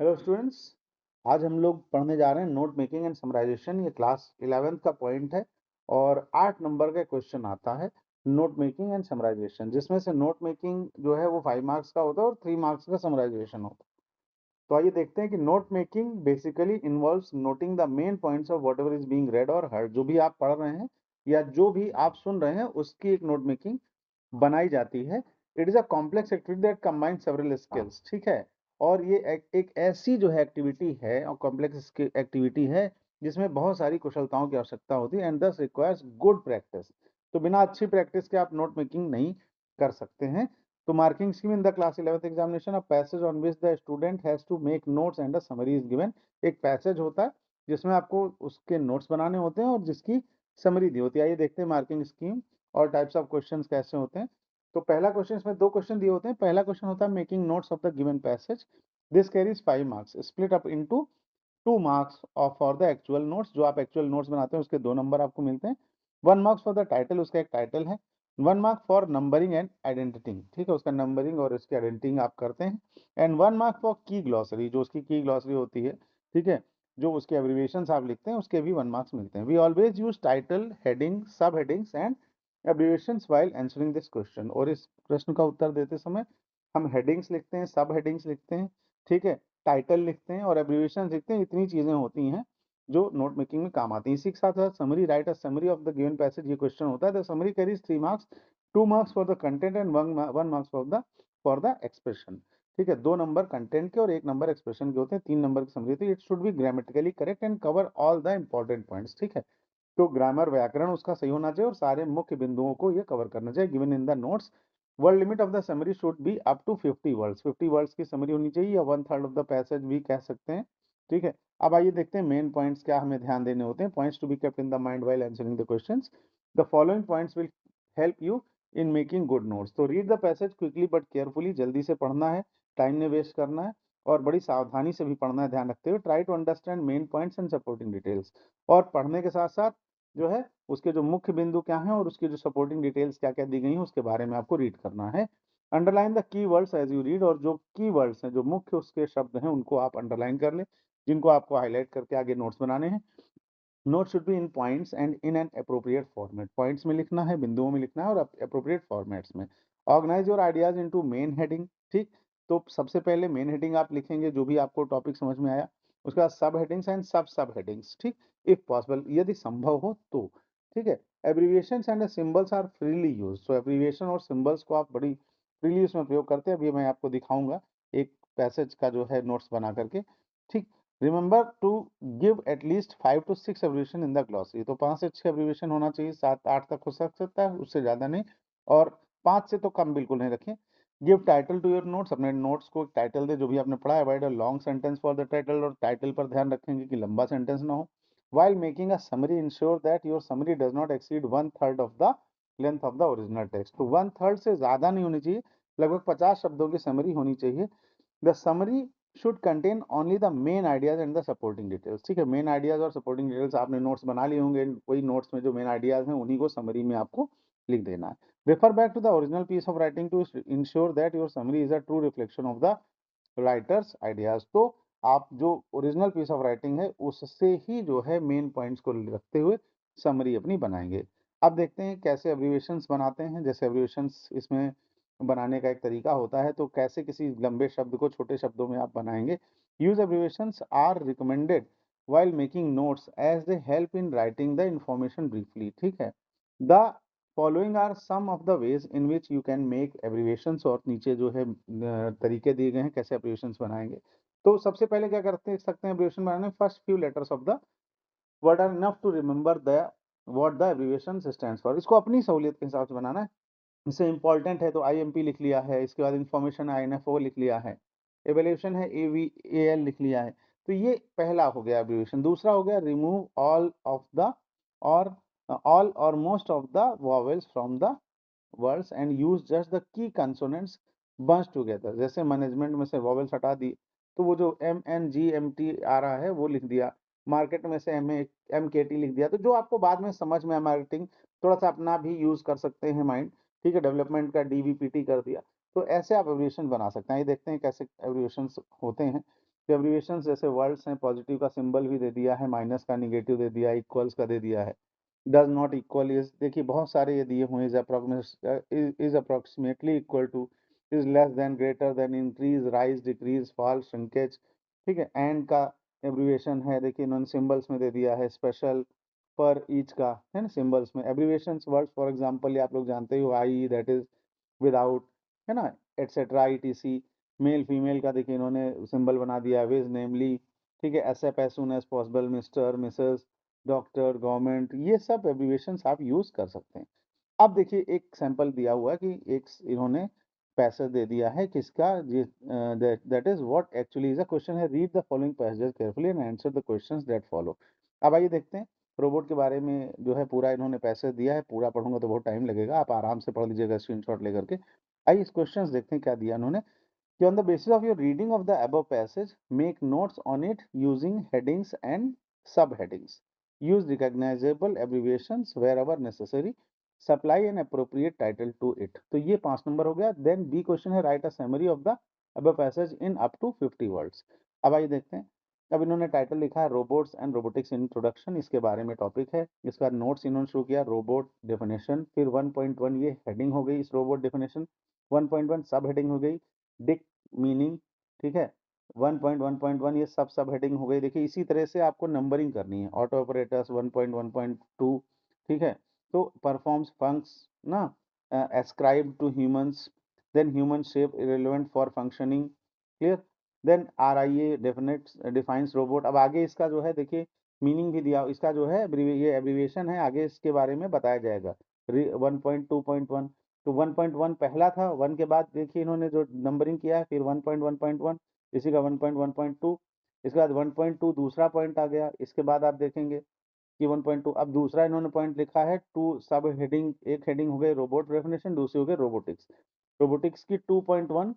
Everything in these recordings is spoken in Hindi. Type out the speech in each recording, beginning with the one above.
हेलो स्टूडेंट्स, आज हम लोग पढ़ने जा रहे हैं नोट मेकिंग एंड समराइजेशन। ये क्लास 11th का पॉइंट है और 8 नंबर का क्वेश्चन आता है नोट मेकिंग एंड समराइजेशन, जिसमें से नोट मेकिंग जो है वो 5 मार्क्स का होता है और 3 मार्क्स का समराइजेशन होता है। तो आइए देखते हैं कि note making basically involves noting the main points of whatever is being red और हर्ड। जो भी आप पढ़ रहे हैं या जो भी आप सुन रहे हैं उसकी एक नोट मेकिंग बनाई जाती है। It is a complex activity that combine several skills, ठीक है। और ये एक ऐसी जो है एक्टिविटी है और कॉम्प्लेक्स एक्टिविटी है जिसमें बहुत सारी कुशलताओं की आवश्यकता होती है एंड दस रिक्वायर्स गुड प्रैक्टिस। तो बिना अच्छी प्रैक्टिस के आप नोट मेकिंग नहीं कर सकते हैं। तो marking scheme in the class 11th examination, a passage on which the student has to make notes and a summary is given. एक पैसेज होता है जिसमें आपको उसके नोट्स बनाने होते हैं और जिसकी समरी दी होती है। आइए देखते हैं मार्किंग स्कीम और टाइप्स ऑफ क्वेश्चंस कैसे होते हैं। तो पहला क्वेश्चन, इसमें दो क्वेश्चन दिए होते हैं। पहला क्वेश्चन होता है making notes of the given passage, this carries 5 marks, split up into 2 marks of for the actual notes. जो आप एक्चुअल नोट्स बनाते हैं उसके 2 नंबर आपको मिलते हैं। 1 मार्क्स फॉर द टाइटल, उसका एक टाइटल है। 1 mark for numbering and identity, ठीक है, उसका नंबरिंग और इसकी आइडेंटिटी आप करते हैं। एंड 1 मार्क फॉर की ग्लॉसरी, जो उसकी की ग्लॉसरी होती है, ठीक है, जो उसके एब्रिविएशंस आप लिखते हैं उसके भी 1 मार्क्स मिलते हैं। We always use title, heading, sub headings and abbreviations while answering this question. और इस प्रश्न का उत्तर देते समय हम हेडिंग्स लिखते हैं, सब हेडिंग्स लिखते हैं, ठीक है, टाइटल लिखते हैं और एब्रिविएशन लिखते हैं। इतनी चीजें होती हैं जो नोट मेकिंग में काम आती है। इसी के साथ साथ summary, right a summary of the given passage, ये क्वेश्चन होता है। The summary carries 3 marks, 2 marks for the content and 1 marks for the expression, ठीक है। 2 नंबर कंटेंट के और 1 नंबर एक्सप्रेशन के होते हैं। 3 नंबर की समरी होती है। It should be grammatically correct and cover all the important points, ठीक है। तो ग्रामर, व्याकरण उसका सही होना चाहिए और सारे मुख्य बिंदुओं को ये कवर करना चाहिए। Given in the notes, word limit of the summary should be up to 50 words. 50 words की समरी होनी चाहिए या 1/3 ऑफ द पैसेज भी कह सकते हैं, ठीक है। अब आइए देखते हैं मेन पॉइंट्स क्या हमें ध्यान देने होते हैं। Points to be kept in the mind while answering the questions. The following points will help you in making good notes. तो read the passage quickly but carefully, जल्दी से पढ़ना है, टाइम ने वेस्ट करना है और बड़ी सावधानी से भी पढ़ना है, ध्यान रखते हुए। Try to understand main points and supporting details, और पढ़ने के साथ साथ जो है उसके जो मुख्य बिंदु क्या हैं और उसकी जो सपोर्टिंग डिटेल्स क्या क्या दी गई हैं उसके बारे में आपको रीड करना है। Underline the key words as you read, और जो की वर्ड्स हैं, जो मुख्य उसके शब्द हैं, उनको आप अंडरलाइन कर लें, जिनको आपको हाईलाइट करके आगे नोट्स बनाने हैं। Note should be in points and in an appropriate format. Points में लिखना है, बिंदुओं में लिखना है और अप्रोप्रिएट फॉर्मेट्स में। Organise your ideas into main heading, ठीक। तो सबसे पहले मेन हेडिंग आप लिखेंगे, जो भी आपको टॉपिक समझ में आया। उसके बाद sub headings and sub headings, ठीक, इफ पॉसिबल, यदि संभव हो तो, ठीक है। Abbreviations and symbols are freely use. तो एब्रिविएशन और सिंबल्स को आप बड़ी फ्रीली उसमें प्रयोग करते हैं। अभी मैं आपको दिखाऊंगा एक पैसेज का जो है नोट्स बना करके, ठीक। Remember to give at least 5 to 6 abbreviation in the glossary. तो 5 से 6 एब्रिविएशन होना चाहिए, 7-8 तक हो सकता है, उससे ज्यादा नहीं, और 5 से तो कम बिल्कुल नहीं रखें। Give title to your notes, अपने नोट्स को टाइटल दे जो भी आपने पढ़ा है। Avoid a long sentence for the title, और टाइटल पर ध्यान रखेंगे कि लंबा सेंटेंस ना हो। while making a summary, ensure that your summary does not exceed 1/3 of the length of the original text। तो 1/3 से ज्यादा नहीं होनी चाहिए, लगभग 50 शब्दों की समरी होनी चाहिए। The summary should contain only the main ideas and the supporting details, ठीक है। मेन आइडियाज और सपोर्टिंग डिटेल्स आपने नोट्स बना लिए होंगे, वही नोट्स में जो मेन आइडियाज हैं उन्हीं को समरी में आपको लिख देना है। Refer back to the original piece of writing to ensure that your summary is a true reflection of the writer's ideas. तो आप जो ओरिजिनल पीस ऑफ राइटिंग है उससे ही जो है मेन पॉइंट्स को रखते हुए समरी अपनी बनाएंगे। अब देखते हैं कैसे एब्रिविएशंस बनाते हैं। जैसे एब्रिविएशंस इसमें बनाने का एक तरीका होता है, तो कैसे किसी लंबे शब्द को छोटे शब्दों में आप बनाएंगे। Use abbreviations are recommended while making notes as they help in writing the information briefly, ठीक है। The following are some of the ways in which you can make abbreviations, और नीचे जो है तरीके दिए गए हैं कैसे एब्रिविएशंस बनाएंगे। तो सबसे पहले क्या करते सकते हैं एब्रिविएशन बनाने में, first few letters of the word are enough to remember the what the abbreviation stands for. इसको अपनी सहूलियत के हिसाब से बनाना है। इससे इंपॉर्टेंट है तो आईएमपी लिख लिया है, इसके बाद इंफॉर्मेशन आईएनएफओ लिख लिया है, एवेल्यूशन है एवीएएल लिख लिया है। तो ये पहला हो गया एब्रिविएशन। दूसरा हो गया रिमूव ऑल ऑफ द और ऑल और most of the vowels from the words and use just the key consonants bunch together. जैसे मैनेजमेंट में से वॉवेल्स हटा दी तो वो जो M N G M T आ रहा है वो लिख दिया। मार्केट में से एम के टी लिख दिया। तो जो आपको बाद में समझ में आए, मार्केटिंग थोड़ा सा अपना भी यूज कर सकते हैं माइंड, ठीक है। डेवलपमेंट का डीवीपीटी कर दिया। तो ऐसे आप एब्रिविएशन बना सकते हैं। ये देखते हैं कैसे एब्रिविएशन होते हैं। तो एब्रिविएशंस जैसे वर्ड्स हैं, पॉजिटिव का सिंबल भी दे दिया है, माइनस का नेगेटिव दे दिया है, इक्वल्स का दे दिया है। डज नॉट इक्वल इज, देखिए बहुत सारे ये दिए हुए, is approximately equal to, is less than, greater than, increase, rise, decrease, fall, shrinkage, ठीक है। एंड का एब्रिविएशन है, देखिए इन्होंने सिंबल्स में दे दिया है, स्पेशल, पर ईच का है ना सिंबल्स में। एब्रिविएशंस वर्ड्स फॉर एग्जांपल ये आप लोग जानते हो, आई, दैट इज, विदाउट, है ना, एटसेट्रा, ईटीसी। मेल फीमेल का देखिए इन्होंने सिंबल बना दिया, विज, नेमली, ठीक है, SF, as soon as possible, mister, Mrs, doctor, government, ये सब एब्रिविएशंस आप यूज कर सकते हैं। अब देखिए एक सैंपल दिया हुआ है कि एक इन्होंने पैसेज दे दिया है किसका, that is what actually is a question है, read the following passage carefully and answer the questions that follow. अब आइए देखते हैं रोबोट के बारे में जो है पूरा इन्होंने पैसेज दिया है, पूरा पढ़ूंगा तो बहुत टाइम लगेगा, आप आराम से पढ़ लीजिएगा स्क्रीनशॉट लेकर के। आइए इस क्वेश्चंस देखते हैं क्या दिया उन्होंने, कि on the basis of your reading of the above passage, make notes on it using headings and subheadings. Use recognizable abbreviations wherever necessary. Supply an appropriate title to it. तो ये 5 नंबर हो गया। Then B question है, write a summary of the above passage in up to 50 words. अब आइए देखते हैं। अब इन्होंने टाइटल लिखा है रोबोट्स एंड रोबोटिक्स इंट्रोडक्शन, इसके बारे में टॉपिक है। इसके बाद नोट्स इन्होंने शुरू किया, रोबोट डेफिनेशन, फिर 1.1 ये हेडिंग हो गई इस रोबोट डेफिनेशन, 1.1 सब हेडिंग हो गई, डिक मीनिंग, ठीक है, 1.1.1 ये सब हेडिंग हो गई। देखिए इसी तरह से आपको नंबरिंग करनी है, ऑटो ऑपरेटर्स 1.1.2, ठीक है, तो परफॉर्म्स फंक्स ना, ascribe to humans, then human shape irrelevant for functioning, clear, then are I a definite defines robot. अब आगे इसका जो है देखिए मीनिंग भी दिया, इसका जो है ये एब्रीविएशन है, आगे इसके बारे में बताया जाएगा। 1.2.1, तो 1.1 पहला था, 1 के बाद देखिए इन्होंने जो नंबरिंग किया है, फिर 1.1.1, इसी का 1.1.2, इसके बाद 1.2 दूसरा पॉइंट आ गया, इसके बाद आप देखेंगे कि 1.2, अब दूसरा इन्होंने पॉइंट लिखा है, टू सब हेडिंग, एक हेडिंग हो गई रोबोट डेफिनेशन, दूसरी हो गई रोबोटिक्स, रोबोटिक्स की 2.1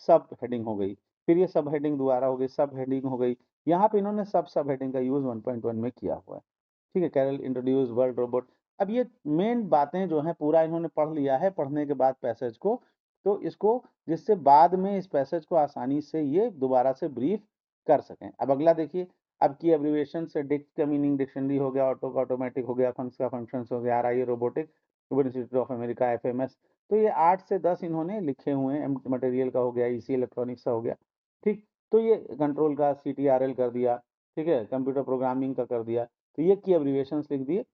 सब हेडिंग हो गई, फिर ये सब हेडिंग दोबारा हो गई, सब हेडिंग हो गई। यहाँ पे इन्होंने सब हेडिंग का यूज 1.1 में किया हुआ है, ठीक है। Karel introduce world robot. अब ये मेन बातें जो हैं पूरा इन्होंने पढ़ लिया है, पढ़ने के बाद पैसेज को, तो इसको जिससे बाद में इस पैसेज को आसानी से ये दोबारा से ब्रीफ कर सकें। अब अगला देखिए, अब की एब्रिविएशन से डिक्ट का मीनिंग डिक्शनरी हो गया, ऑटो का ऑटोमेटिक हो गया, फंक्स का फंक्शंस हो गया, RIA robotic, institute of America FMS. तो ये 8 से 10 इन्होंने लिखे हुए हैं, मटेरियल का हो गया, ईसी इलेक्ट्रॉनिक्स का हो गया, ठीक। तो ये कंट्रोल का सीटीआरएल कर दिया, ठीक है, कंप्यूटर प्रोग्रामिंग का कर दिया, तो ये की एब्रिविएशंस लिख दिए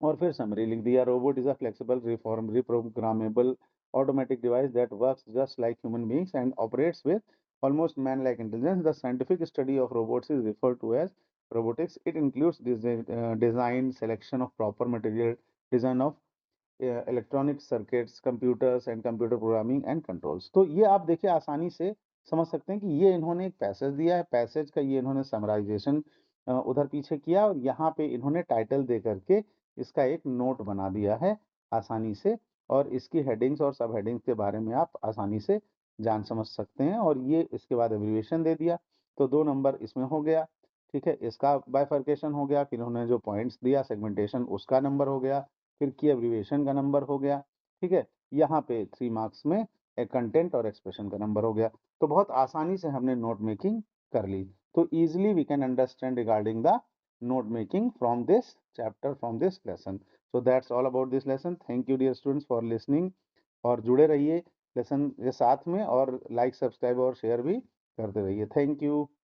और फिर समरी लिख दिया। Robot is a flexible reform reprogrammable automatic device that works just like human beings and operates with almost man-like intelligence. The scientific study of robots is referred to as robotics. It includes design, selection of proper material, design of electronic circuits, computers and computer programming and controls. तो ये आप देखिए आसानी से समझ सकते हैं कि ये इन्होंने एक पैसेज दिया है, पैसेज का ये इन्होंने समराइजेशन उधर पीछे किया और यहाँ पे इन्होंने टाइटल दे करके इसका एक नोट बना दिया है आसानी से, और इसकी हेडिंग्स और सब हेडिंग्स के बारे में आप आसानी से जान समझ सकते हैं। और ये इसके बाद एब्रिविएशन दे दिया, तो 2 नंबर इसमें हो गया, ठीक है। इसका बाइफर्केशन हो गया, फिर उन्होंने जो पॉइंट्स दिया सेगमेंटेशन उसका नंबर हो गया, फिर की एब्रिविएशन का नंबर हो गया, ठीक है। यहाँ पे 3 मार्क्स में एक कंटेंट और एक्सप्रेशन का नंबर हो गया। तो बहुत आसानी से हमने नोट मेकिंग कर ली। तो easily we can understand regarding the note making from this chapter, from this lesson. So that's all about this lesson. Thank you dear students for listening, और जुड़े रहिए लेसन के साथ में, और लाइक सब्सक्राइब और शेयर भी करते रहिए। Thank you.